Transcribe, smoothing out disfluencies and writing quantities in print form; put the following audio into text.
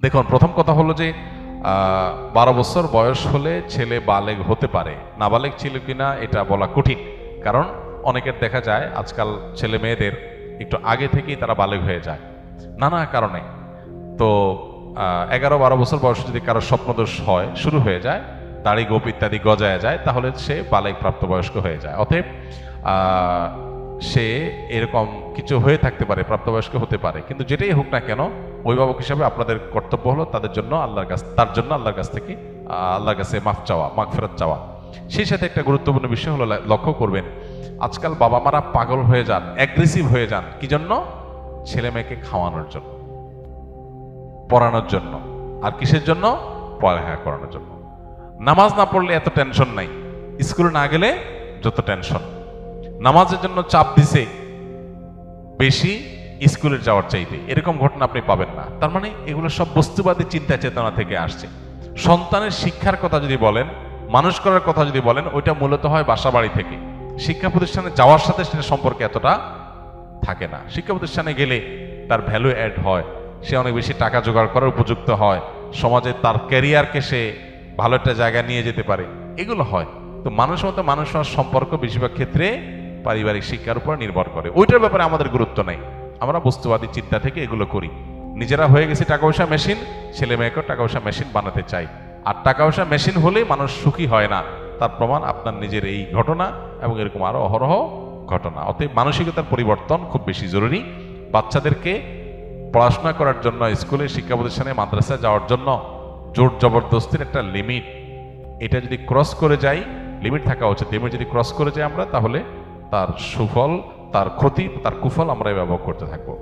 দেখুন, প্রথম কথা হলো যে 12 বছর বয়স হলে ছেলে বালেগ হতে পারে, নাবালেগ ছিল কিনা এটা বলা কঠিন। কারণ অনেকের দেখা যায় আজকাল ছেলে মেয়েদের একটু আগে থেকেই তারা বালেগ হয়ে যায় নানা কারণে। তো 11-12 বছর বয়সে যদি কারো স্বপ্নদোষ হয়, শুরু হয়ে যায়, দাড়ি গোপ ইত্যাদি গজায় যায়, তাহলে সে বালেগ প্রাপ্তবয়স্ক হয়ে যায়। অতএব সে এরকম কিছু হয়ে থাকতে পারে, প্রাপ্তবয়স্ক হতে পারে। কিন্তু যেটাই হোক না কেন, অভিভাবক হিসাবে আপনাদের কর্তব্য হলো তার জন্য আল্লাহর কাছ থেকে আল্লাহর কাছে মাফ চাওয়া, মাগফিরাত চাওয়া। সেই সাথে একটা গুরুত্বপূর্ণ বিষয় হলো, লক্ষ্য করবেন আজকাল বাবা মারা পাগল হয়ে যান, অ্যাগ্রেসিভ হয়ে যান। কি জন্য? ছেলে মেয়েকে খাওয়ানোর জন্য, পড়ানোর জন্য। আর কিসের জন্য? পড়ালেখা করানোর জন্য। নামাজ না পড়লে এত টেনশন নাই, স্কুলে না গেলে যত টেনশন। নামাজের জন্য চাপ দিছে বেশি স্কুলের যাওয়ার চাইতে, এরকম ঘটনা আপনি পাবেন না। তার মানে এগুলো সব বস্তুবাদী চিন্তা চেতনা থেকে আসছে। সন্তানের শিক্ষার কথা যদি বলেন, মানুষ করার কথা যদি বলেন, ওইটা মূলত হয় বাসা বাড়ি থেকে। শিক্ষা প্রতিষ্ঠানে যাওয়ার সাথে সেটা সম্পর্কে এতটা থাকে না। শিক্ষা প্রতিষ্ঠানে গেলে তার ভ্যালু অ্যাড হয়, সে অনেক বেশি টাকা জোগাড় করার উপযুক্ত হয়, সমাজে তার ক্যারিয়ারকে সে ভালো একটা জায়গায় নিয়ে যেতে পারে, এগুলো হয়। তো মানুষের মতো মানুষ হওয়ার সম্পর্ক বেশিরভাগ ক্ষেত্রে পারিবারিক শিক্ষার উপর নির্ভর করে। ওইটার ব্যাপারে আমাদের গুরুত্ব নেই, আমরা বস্তুবাদী চিন্তা থেকে এগুলো করি। নিজেরা হয়ে গেছি টাকা পয়সা মেশিন, ছেলে মেয়েকেও টাকা পয়সা মেশিন বানাতে চাই। আর টাকা পয়সা মেশিন হলেই মানুষ সুখী হয় না, তার প্রমাণ আপনার নিজের এই ঘটনা এবং এরকম আরো অহরহ ঘটনা। অতএব মানসিকতার পরিবর্তন খুব বেশি জরুরি। বাচ্চাদেরকে পড়াশোনা করার জন্য, স্কুলে, শিক্ষা প্রতিষ্ঠানে, মাদ্রাসায় যাওয়ার জন্য জোর জবরদস্তির একটা লিমিট, এটা যদি ক্রস করে যাই, লিমিট থাকা উচিত, লিমিট যদি ক্রস করে যাই আমরা, তাহলে তার সুফল, তার ক্ষতি, তার কুফল আমরা ব্যবহার করতে থাকবো।